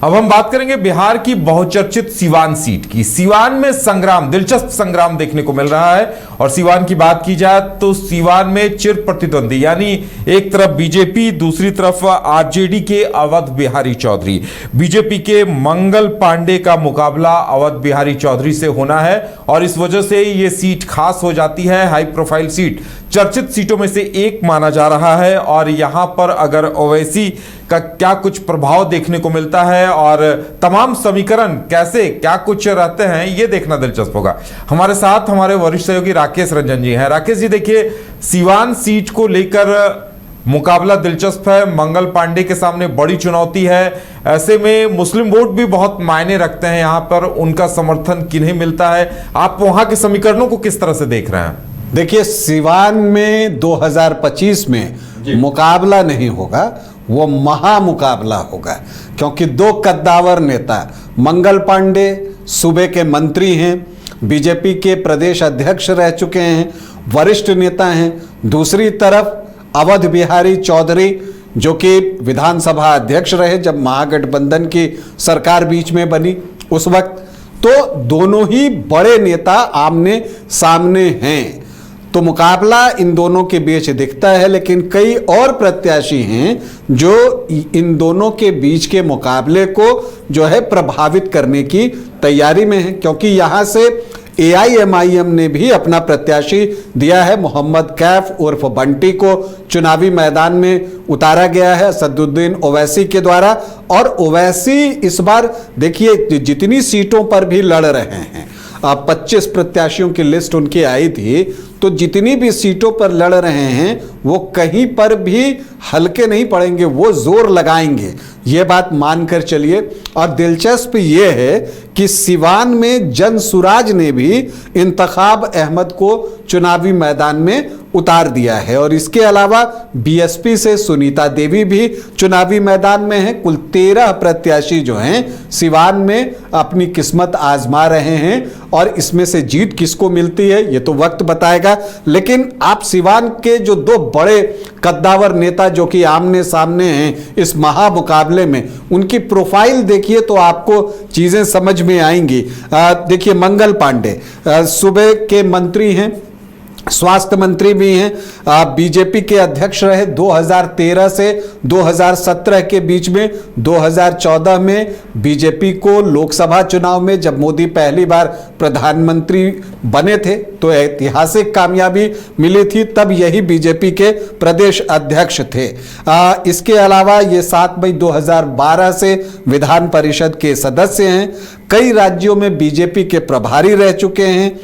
अब हम बात करेंगे बिहार की बहुचर्चित सीवान सीट की। सीवान में संग्राम, दिलचस्प संग्राम देखने को मिल रहा है। और सीवान की बात की जाए तो सीवान में चिर प्रतिद्वंदी, यानी एक तरफ बीजेपी, दूसरी तरफ आरजेडी के अवध बिहारी चौधरी। बीजेपी के मंगल पांडे का मुकाबला अवध बिहारी चौधरी से होना है और इस वजह से ये सीट खास हो जाती है। हाई प्रोफाइल सीट, चर्चित सीटों में से एक माना जा रहा है। और यहां पर अगर ओवैसी का क्या कुछ प्रभाव देखने को मिलता है और तमाम समीकरण कैसे क्या कुछ रहते हैं, ये देखना दिलचस्प होगा। हमारे साथ हमारे वरिष्ठ सहयोगी राकेश रंजन जी हैं। राकेश जी, देखिए, सीवान सीट को लेकर मुकाबला दिलचस्प है। मंगल पांडे के सामने बड़ी चुनौती है। ऐसे में मुस्लिम वोट भी बहुत मायने रखते हैं। यहां पर उनका समर्थन किन्हें मिलता है? आप वहां के समीकरणों को किस तरह से देख रहे हैं? देखिए, सीवान में 2025 में मुकाबला नहीं होगा, वो महामुकाबला होगा, क्योंकि दो कद्दावर नेता, मंगल पांडे सूबे के मंत्री हैं, बीजेपी के प्रदेश अध्यक्ष रह चुके हैं, वरिष्ठ नेता हैं। दूसरी तरफ अवध बिहारी चौधरी, जो कि विधानसभा अध्यक्ष रहे जब महागठबंधन की सरकार बीच में बनी उस वक्त। तो दोनों ही बड़े नेता आमने सामने हैं, तो मुकाबला इन दोनों के बीच दिखता है। लेकिन कई और प्रत्याशी हैं जो इन दोनों के बीच के मुकाबले को जो है प्रभावित करने की तैयारी में है, क्योंकि यहां से AIMIM ने भी अपना प्रत्याशी दिया है। मोहम्मद कैफ उर्फ बंटी को चुनावी मैदान में उतारा गया है असदुद्दीन ओवैसी के द्वारा। और ओवैसी इस बार देखिए जितनी सीटों पर भी लड़ रहे हैं, 25 प्रत्याशियों की लिस्ट उनकी आई थी, तो जितनी भी सीटों पर लड़ रहे हैं वो कहीं पर भी हल्के नहीं पड़ेंगे, वो जोर लगाएंगे, ये बात मानकर चलिए। और दिलचस्प ये है कि सीवान में जनसुराज ने भी इंतखाब अहमद को चुनावी मैदान में उतार दिया है। और इसके अलावा BSP से सुनीता देवी भी चुनावी मैदान में है। कुल 13 प्रत्याशी जो हैं सीवान में अपनी किस्मत आजमा रहे हैं और इसमें से जीत किसको मिलती है ये तो वक्त बताएगा। लेकिन आप सीवान के जो दो बड़े कद्दावर नेता जो कि आमने सामने हैं इस महामुकाबले में, उनकी प्रोफाइल देखिए तो आपको चीजें समझ में आएंगी। देखिए, मंगल पांडे सूबे के मंत्री हैं, स्वास्थ्य मंत्री भी हैं, बीजेपी के अध्यक्ष रहे 2013 से 2017 के बीच में। 2014 में बीजेपी को लोकसभा चुनाव में जब मोदी पहली बार प्रधानमंत्री बने थे तो ऐतिहासिक कामयाबी मिली थी, तब यही बीजेपी के प्रदेश अध्यक्ष थे। इसके अलावा ये 7 मई 2012 से विधान परिषद के सदस्य हैं। कई राज्यों में बीजेपी के प्रभारी रह चुके हैं।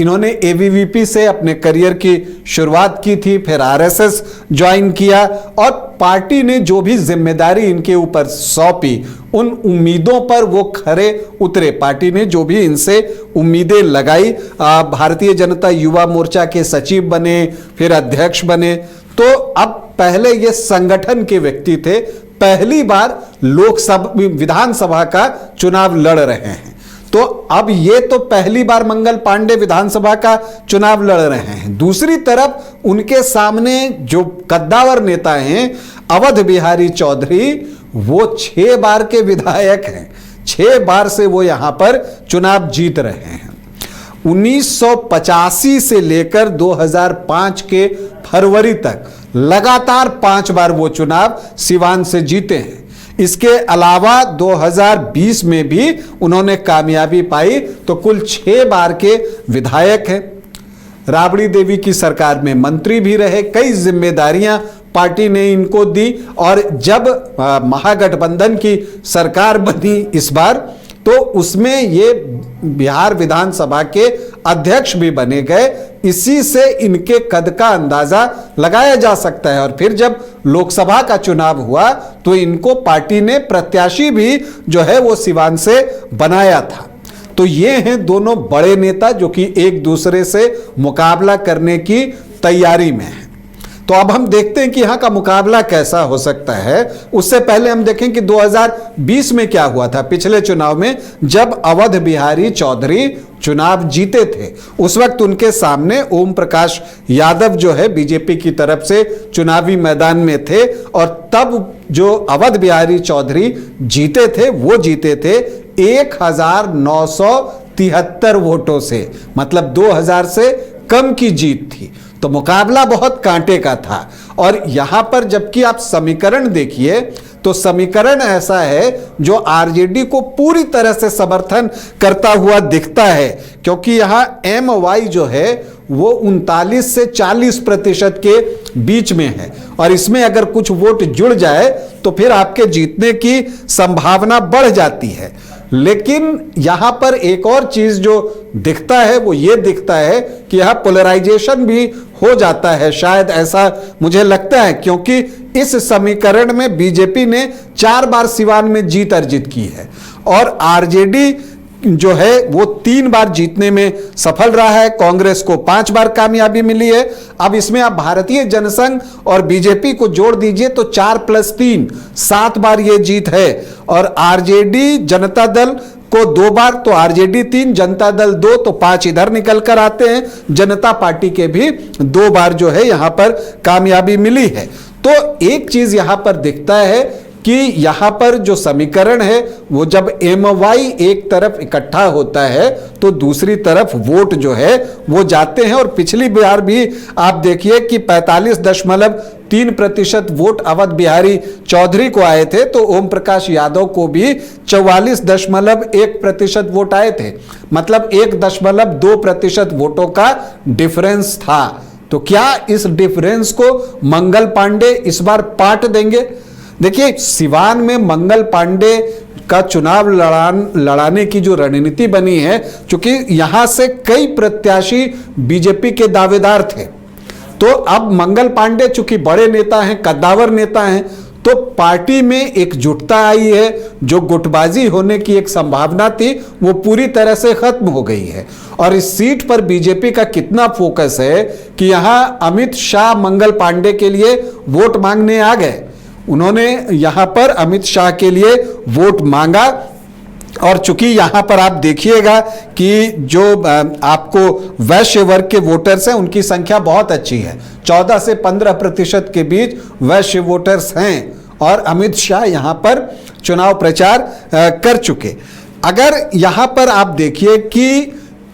इन्होंने ABVP से अपने करियर की शुरुआत की थी, फिर RSS ज्वाइन किया और पार्टी ने जो भी जिम्मेदारी इनके ऊपर सौंपी उन उम्मीदों पर वो खरे उतरे। पार्टी ने जो भी इनसे उम्मीदें लगाई, भारतीय जनता युवा मोर्चा के सचिव बने, फिर अध्यक्ष बने। तो अब पहले ये संगठन के व्यक्ति थे, पहली बार लोकसभा विधानसभा का चुनाव लड़ रहे हैं। तो अब ये तो पहली बार मंगल पांडे विधानसभा का चुनाव लड़ रहे हैं। दूसरी तरफ उनके सामने जो कद्दावर नेता हैं अवध बिहारी चौधरी, वो 6 बार के विधायक हैं, 6 बार से वो यहां पर चुनाव जीत रहे हैं। 1985 से लेकर 2005 के फरवरी तक लगातार 5 बार वो चुनाव सीवान से जीते हैं। इसके अलावा 2020 में भी उन्होंने कामयाबी पाई, तो कुल 6 बार के विधायक हैं। राबड़ी देवी की सरकार में मंत्री भी रहे, कई जिम्मेदारियां पार्टी ने इनको दी। और जब महागठबंधन की सरकार बनी इस बार, तो उसमें ये बिहार विधानसभा के अध्यक्ष भी बने गए। इसी से इनके कद का अंदाजा लगाया जा सकता है। और फिर जब लोकसभा का चुनाव हुआ तो इनको पार्टी ने प्रत्याशी भी जो है वो सीवान से बनाया था। तो ये हैं दोनों बड़े नेता जो कि एक दूसरे से मुकाबला करने की तैयारी में हैं। तो अब हम देखते हैं कि यहाँ का मुकाबला कैसा हो सकता है। उससे पहले हम देखें कि 2020 में क्या हुआ था, पिछले चुनाव में जब अवध बिहारी चौधरी चुनाव जीते थे, उस वक्त उनके सामने ओम प्रकाश यादव जो है बीजेपी की तरफ से चुनावी मैदान में थे, और तब जो अवध बिहारी चौधरी जीते थे वो जीते थे 1973 वोटों से, मतलब 2000 से कम की जीत थी। तो मुकाबला बहुत कांटे का था। और यहां पर जबकि आप समीकरण देखिए तो समीकरण ऐसा है जो आरजेडी को पूरी तरह से समर्थन करता हुआ दिखता है, क्योंकि यहां MY जो है वो 39 से 40% के बीच में है, और इसमें अगर कुछ वोट जुड़ जाए तो फिर आपके जीतने की संभावना बढ़ जाती है। लेकिन यहां पर एक और चीज जो दिखता है वो ये दिखता है कि यहां पोलराइजेशन भी हो जाता है, शायद ऐसा मुझे लगता है, क्योंकि इस समीकरण में बीजेपी ने 4 बार सिवान में जीत अर्जित की है और आरजेडी जो है वो 3 बार जीतने में सफल रहा है। कांग्रेस को 5 बार कामयाबी मिली है। अब इसमें आप भारतीय जनसंघ और बीजेपी को जोड़ दीजिए तो 4 + 3 7 बार ये जीत है। और आरजेडी जनता दल को 2 बार, तो आरजेडी 3, जनता दल 2, तो 5 इधर निकल कर आते हैं। जनता पार्टी के भी 2 बार जो है यहां पर कामयाबी मिली है। तो एक चीज यहां पर दिखता है कि यहां पर जो समीकरण है वो जब MY एक तरफ इकट्ठा होता है तो दूसरी तरफ वोट जो है वो जाते हैं। और पिछली बार भी आप देखिए कि 45.3% वोट अवध बिहारी चौधरी को आए थे, तो ओम प्रकाश यादव को भी 44.1% वोट आए थे, मतलब 1.2% वोटों का डिफरेंस था। तो क्या इस डिफरेंस को मंगल पांडे इस बार पाट देंगे? देखिए, सिवान में मंगल पांडे का चुनाव लड़ाने की जो रणनीति बनी है, क्योंकि यहां से कई प्रत्याशी बीजेपी के दावेदार थे, तो अब मंगल पांडे चूंकि बड़े नेता हैं, कद्दावर नेता हैं, तो पार्टी में एकजुटता आई है। जो गुटबाजी होने की एक संभावना थी वो पूरी तरह से खत्म हो गई है। और इस सीट पर बीजेपी का कितना फोकस है कि यहां अमित शाह मंगल पांडे के लिए वोट मांगने आ गए। उन्होंने यहां पर अमित शाह के लिए वोट मांगा, और चूंकि यहां पर आप देखिएगा कि जो आपको वैश्य वर्ग के वोटर्स हैं उनकी संख्या बहुत अच्छी है, 14 से 15% के बीच वैश्य वोटर्स हैं, और अमित शाह यहां पर चुनाव प्रचार कर चुके। अगर यहां पर आप देखिए कि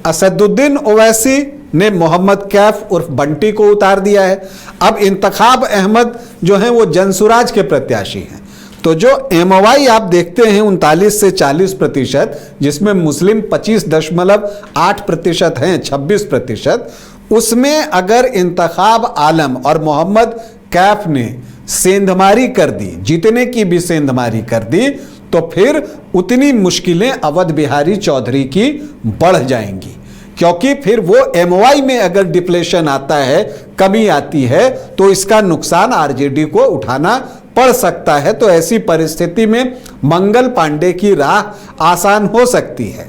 असदुद्दीन ओवैसी ने मोहम्मद कैफ उर्फ बंटी को उतार दिया है। अब इंतखाब अहमद जो हैं वो जनसुराज के प्रत्याशी हैं। तो जो MY आप देखते हैं 39 से 40%, जिसमें मुस्लिम 25.8% हैं, 26%, उसमें अगर इंतखाब आलम और मोहम्मद कैफ ने सेंधमारी कर दी, जीतने की भी सेंधमारी कर दी, तो फिर उतनी मुश्किलें अवध बिहारी चौधरी की बढ़ जाएंगी, क्योंकि फिर वो MY में अगर डिप्लेशन आता है, कमी आती है, तो इसका नुकसान आरजेडी को उठाना पड़ सकता है। तो ऐसी परिस्थिति में मंगल पांडे की राह आसान हो सकती है।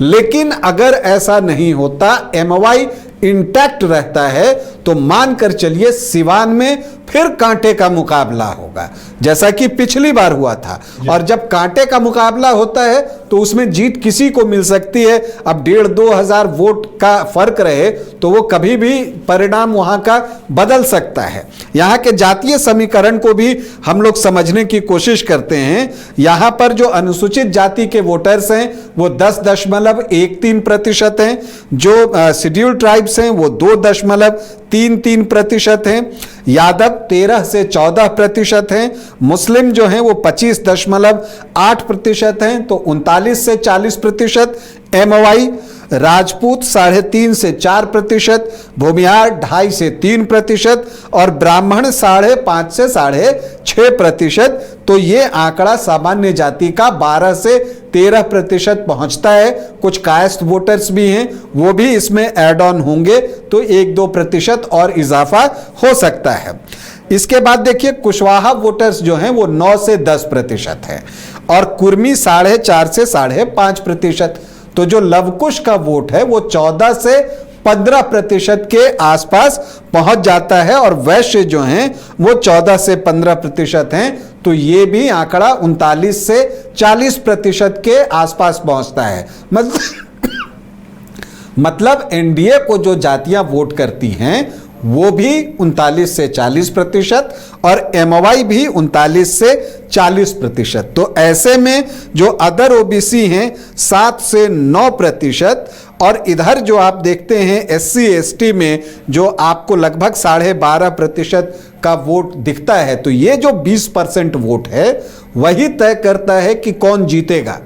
लेकिन अगर ऐसा नहीं होता, MY इंटैक्ट रहता है, तो मानकर चलिए सिवान में फिर कांटे का मुकाबला होगा, जैसा कि पिछली बार हुआ था। और जब कांटे का मुकाबला होता है तो उसमें जीत किसी को मिल सकती है। अब 1,500-2 हजार वोट का फर्क रहे तो वो कभी भी परिणाम वहां का बदल सकता है। यहाँ के जातीय समीकरण को भी हम लोग समझने की कोशिश करते हैं। यहाँ पर जो अनुसूचित जाति के वोटर्स हैं वो 10.13% हैं, जो शेड्यूल्ड ट्राइब्स हैं वो 2.33% हैं, यादव 13 से 14% हैं, मुस्लिम जो हैं वो 25.8% हैं, तो 39 से 40%, MY, राजपूत 3.5 से 4%, भूमिहार 2.5 से 3% और ब्राह्मण 5.5 से 6.5%। तो ये आंकड़ा सामान्य जाति का 12 से 13% पहुंचता है। कुछ कायस्थ वोटर्स भी हैं, वो भी इसमें ऐड ऑन होंगे, तो 1-2% और इजाफा हो सकता है। इसके बाद देखिए कुशवाहा वोटर्स जो हैं वो 9 से 10% है, और कुर्मी 4.5 से 5.5%। तो जो लवकुश का वोट है वो 14 से 15% के आसपास पहुंच जाता है और वैश्य जो हैं वो 14 से 15% हैं। तो ये भी आंकड़ा 39 से 40% के आसपास पहुंचता है। मतलब एनडीए को जो जातियां वोट करती हैं वो भी 39 से 40% और एमवाई भी 39 से 40%। तो ऐसे में जो अदर ओबीसी हैं 7 से 9% और इधर जो आप देखते हैं एससी एसटी में जो आपको लगभग 12.5% का वोट दिखता है। तो ये जो 20% वोट है वही तय करता है कि कौन जीतेगा,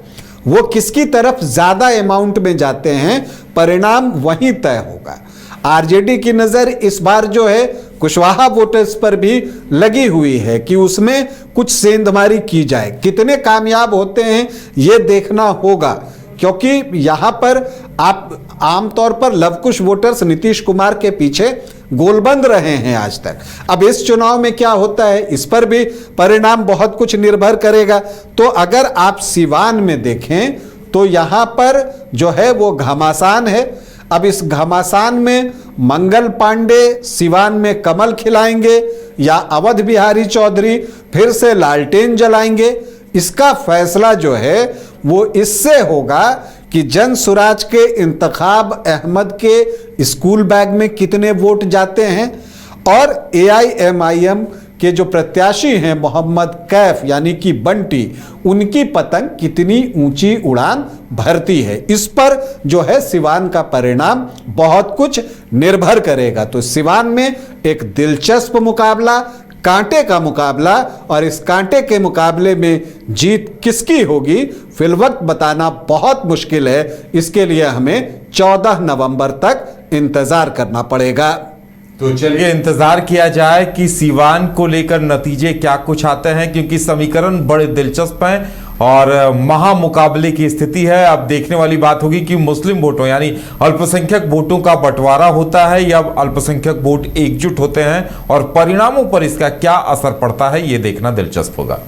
वो किसकी तरफ ज्यादा अमाउंट में जाते हैं, परिणाम वहीं तय होगा। आरजेडी की नजर इस बार जो है कुशवाहा वोटर्स पर भी लगी हुई है कि उसमें कुछ सेंधमारी की जाए। कितने कामयाब होते हैं ये देखना होगा, क्योंकि यहां पर आप आमतौर पर लवकुश वोटर्स नीतीश कुमार के पीछे गोलबंद रहे हैं आज तक। अब इस चुनाव में क्या होता है इस पर भी परिणाम बहुत कुछ निर्भर करेगा। तो अगर आप सिवान में देखें तो यहां पर जो है वो घमासान है। अब इस घमासान में मंगल पांडे सिवान में कमल खिलाएंगे या अवध बिहारी चौधरी फिर से लालटेन जलाएंगे, इसका फैसला जो है वो इससे होगा कि जन सुराज के इंतखाब अहमद के स्कूल बैग में कितने वोट जाते हैं और एआईएमआईएम के जो प्रत्याशी हैं मोहम्मद कैफ यानी कि बंटी, उनकी पतंग कितनी ऊंची उड़ान भरती है। इस पर जो है सिवान का परिणाम बहुत कुछ निर्भर करेगा। तो सिवान में एक दिलचस्प मुकाबला, कांटे का मुकाबला, और इस कांटे के मुकाबले में जीत किसकी होगी फिलवक्त बताना बहुत मुश्किल है। इसके लिए हमें 14 नवंबर तक इंतजार करना पड़ेगा। तो चलिए इंतजार किया जाए कि सिवान को लेकर नतीजे क्या कुछ आते हैं, क्योंकि समीकरण बड़े दिलचस्प हैं और महामुकाबले की स्थिति है। अब देखने वाली बात होगी कि मुस्लिम वोटों यानी अल्पसंख्यक वोटों का बंटवारा होता है या अल्पसंख्यक वोट एकजुट होते हैं और परिणामों पर इसका क्या असर पड़ता है ये देखना दिलचस्प होगा।